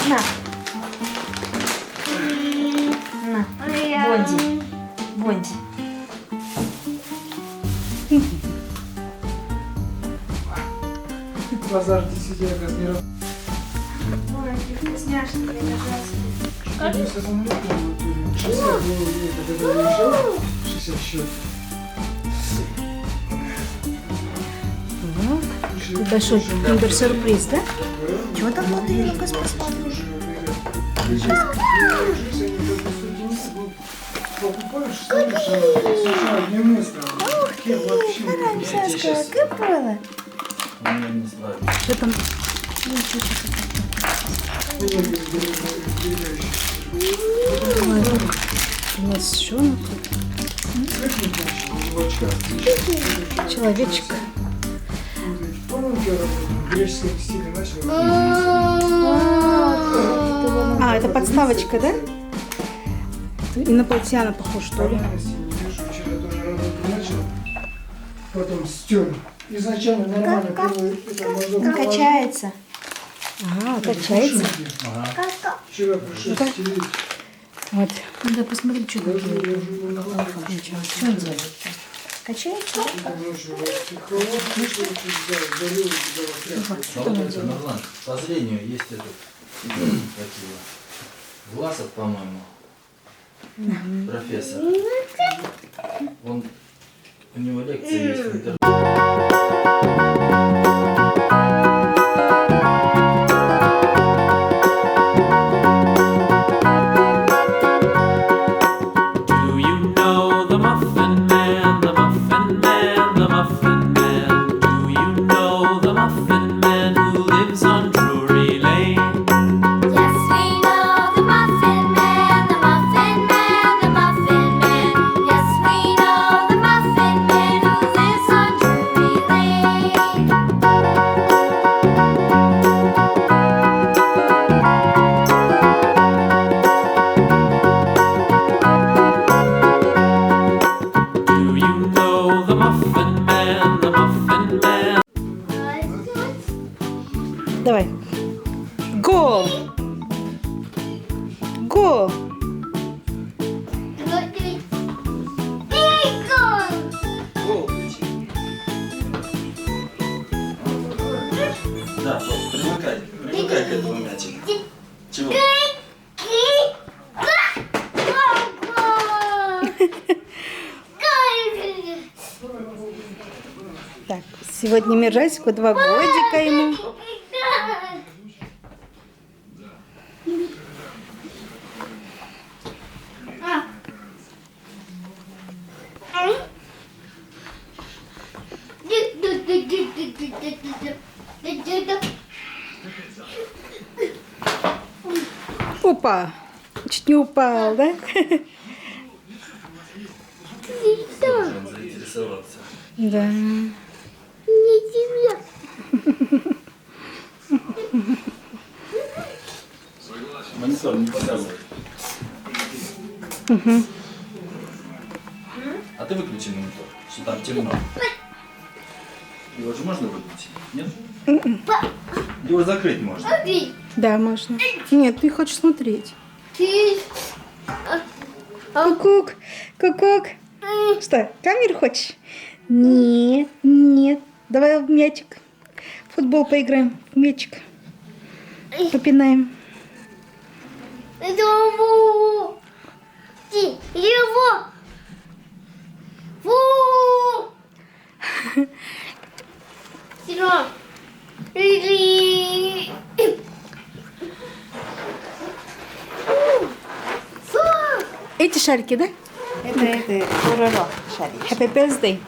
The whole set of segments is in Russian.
На. На. Бонди. Бонди. Базар сидел, как не раз. Ой, какие вкусняшки, Что с самолетом? 60 дней, когда уезжал, 60 счет. Большой киндер-сюрприз, да? Чего там внутри? Ну-ка, посмотрим. Покупаешь, сначала дневные страны. Кем вообще? Сашка, как было? Не знаю. Что там? У нас что тут? Человечек. В греческом стиле начал. А, это подставочка, да? Инопланетяна похож, что ли? Вчера тоже работу начал, потом стер. Изначально нормально первый это мазок. Качается. Ага, качается. Вчера пришлось стереть. Вот. Надо посмотреть, что Даже там я делает. уже на голову. Что он делает? Качается? Ночью психолог, болел, А вот это, Нурлан, по зрению есть этот, такие, Власов, по-моему, профессор. Он, у него лекции есть в интернете. Do you know the Muffin Man, the Muffin Man, the Muffin Man? Do you know the Muffin Man who lives on Drury Lane? Yes, we know the Muffin Man, the Muffin Man, the Muffin Man. Yes, we know the Muffin Man who lives on Drury Lane. Do you know the Muffin Man, the Muffin Man? Давай. Гол! Гол! Да, вот, привыкай к этому мячику. Чего? Так, сегодня Мержасику 2 годика ему. Опа! Чуть не упал, да? Он заинтересовался. Да. Монитор не показывает. А ты выключи монитор, что там темно. Его же можно выключить? Нет? Его закрыть можно. Да, можно. Нет, ты хочешь смотреть. Кукук, кукук. Что, камеру хочешь? Нет, нет. Давай в мячик. В футбол поиграем. В мячик. Попинаем. Эти шарики, да? Это Пороро шарик. Happy birthday.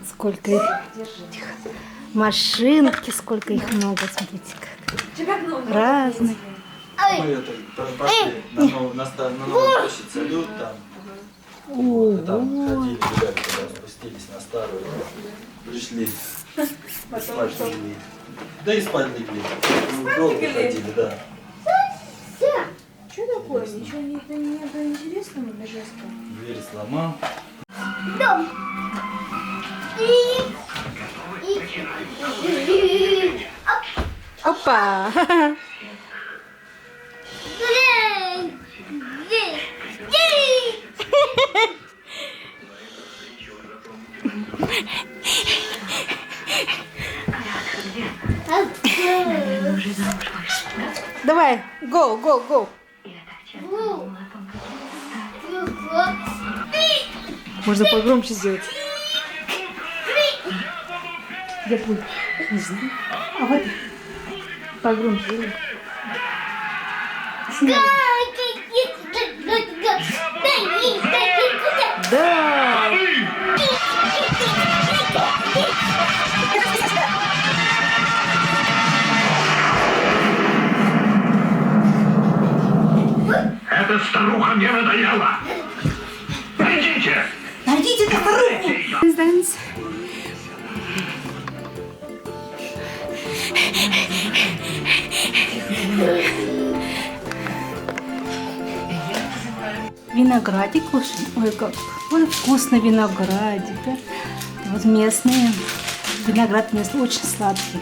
Сколько их. Тихо. Машинки, сколько их много. Смотрите, как. Разные. Мы это, пошли на новую площадь Салют, там ходили, гуляли, туда спустились на старую, пришли, спать легли. Да и спать легли. Долго ходили, да. Что такое? Ничего не было интересного для Жаска? Дверь сломал. Опа! Давай, go, go, go. Можно погромче сделать. Где пульт? Не знаю. А вот погромче сделай. Да. Эта старуха мне надоела! Найдите! Найдите эту старуху! Dance. Виноградик кушаем. Ой, как вкусно виноградик, да? Вот местные. Виноград местный очень сладкий.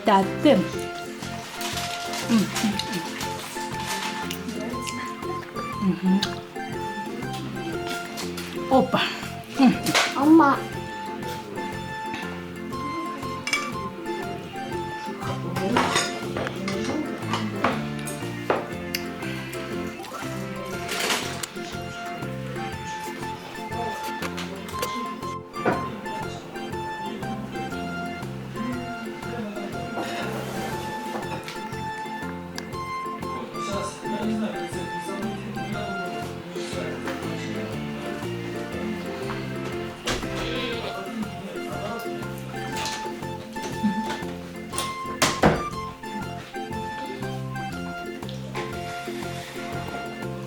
Да, ты. Опа. 엄마.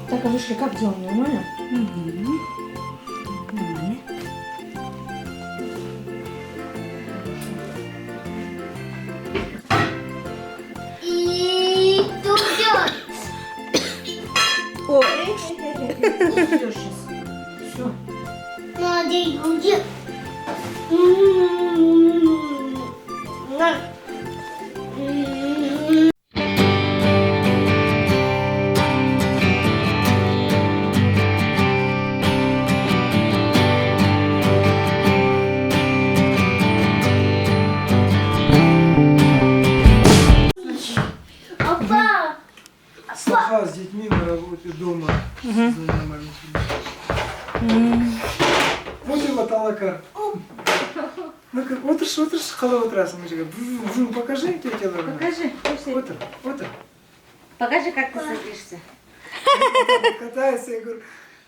Так, а вышли как делаем? Нормально? Нормально. И туда. О, Надя, иди. На. Папа. Саха с детьми на работе дома. Вот его талакар. Ну-ка, отырш, қалай отырасың мына жерге? Покажи, тетя Лора. Покажи. Отыр. Покажи, как ты садишься. Катается, я говорю,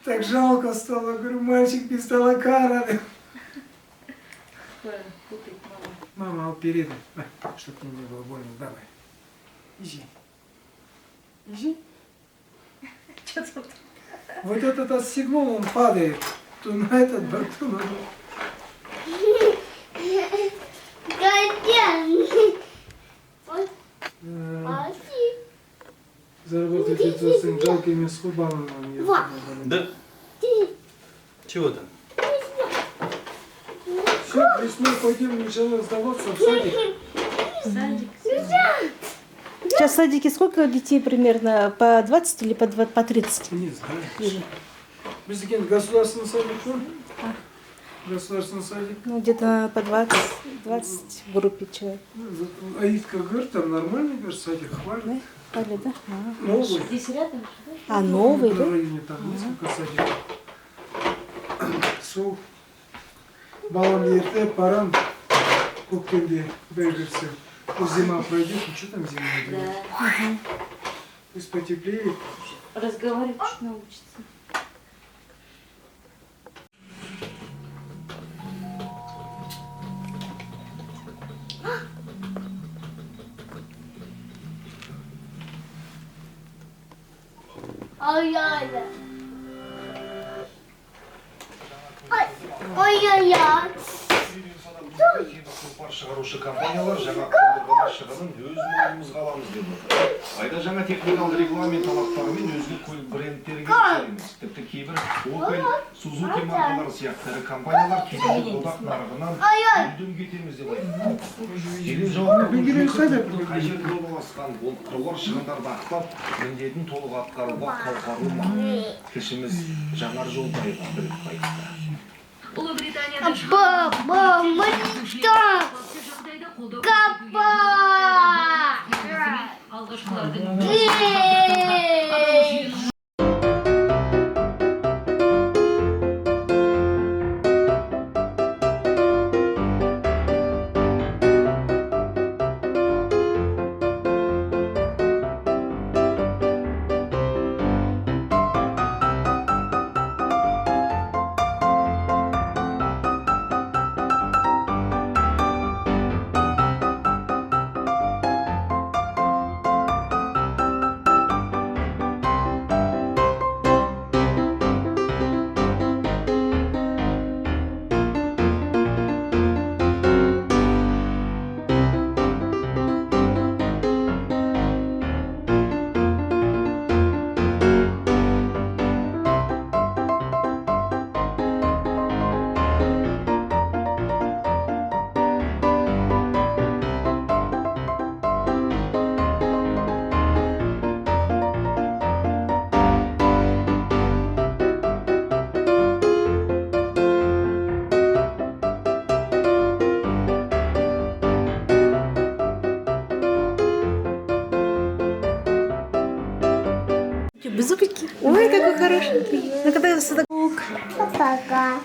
так жалко стало, говорю, мальчик без талакара. Мама, опереди, чтобы тебе не было больно, давай. Иди. Что тут? Вот этот отстегнул, он падает. То на этот бок, то на тот. Заработать это с жалкими схубалами. Да? Чего там? Все, весной пойдем, начала сдаваться в садик. сейчас в садике сколько детей примерно? По 20 или по 30? Не знаю. Bizdekin государственный садик, что? Государственный садик. Ну, где-то по 20 в группе человек. Аидка говорит, там нормальный, говорит, садик хвалит. Да? Хвалит, да? А, Новый. Здесь рядом? а новый, В да? районе там несколько садиков. Су балам ерте парам көктемде бәйгерсе. Зима пройдет, ну что там зима будет? Да. Пусть потеплеет. Разговаривать чуть научится. Ай-яй. Ай-яй-яй. Бар шығарушы компаниялар жаңа қондырғыны шығынын өз мойнымызға аламыз деп отыр. Айда жаңа техникалық регламент талаптарымен өзге көлік брендтерге емес. Тіпті кейбір Opel, Suzuki маркалары сияқты ірі компаниялар кедендік одақ нарығынан мүлдем кетеміз деп айтады. Жедел жауапты қай жерде орналасқан ол қыруар шығындарды ақтап, міндетін толық атқаруға қауқарлы ма? Тілшіміз Жанар Жолдайға біліп қайтты. Зубики. Ой, какой хороший. Ну-ка, дай сюда. Пока.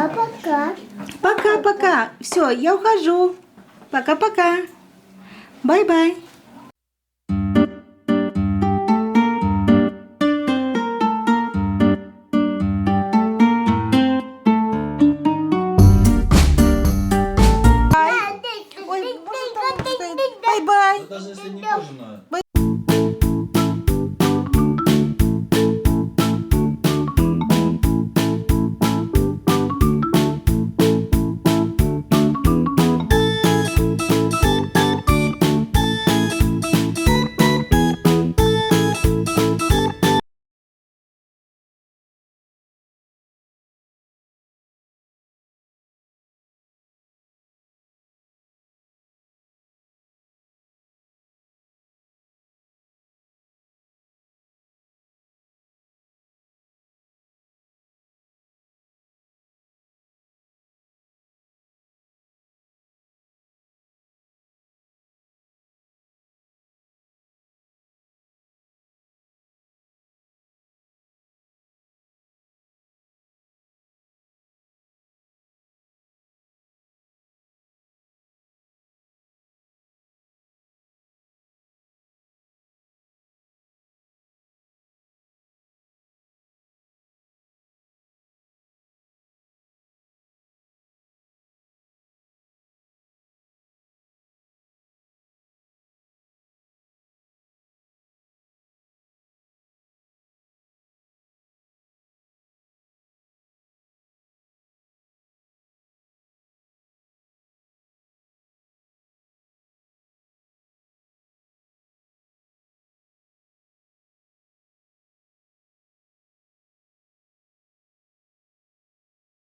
Пока. Пока-пока. Все, я ухожу. Пока-пока. Бай-бай.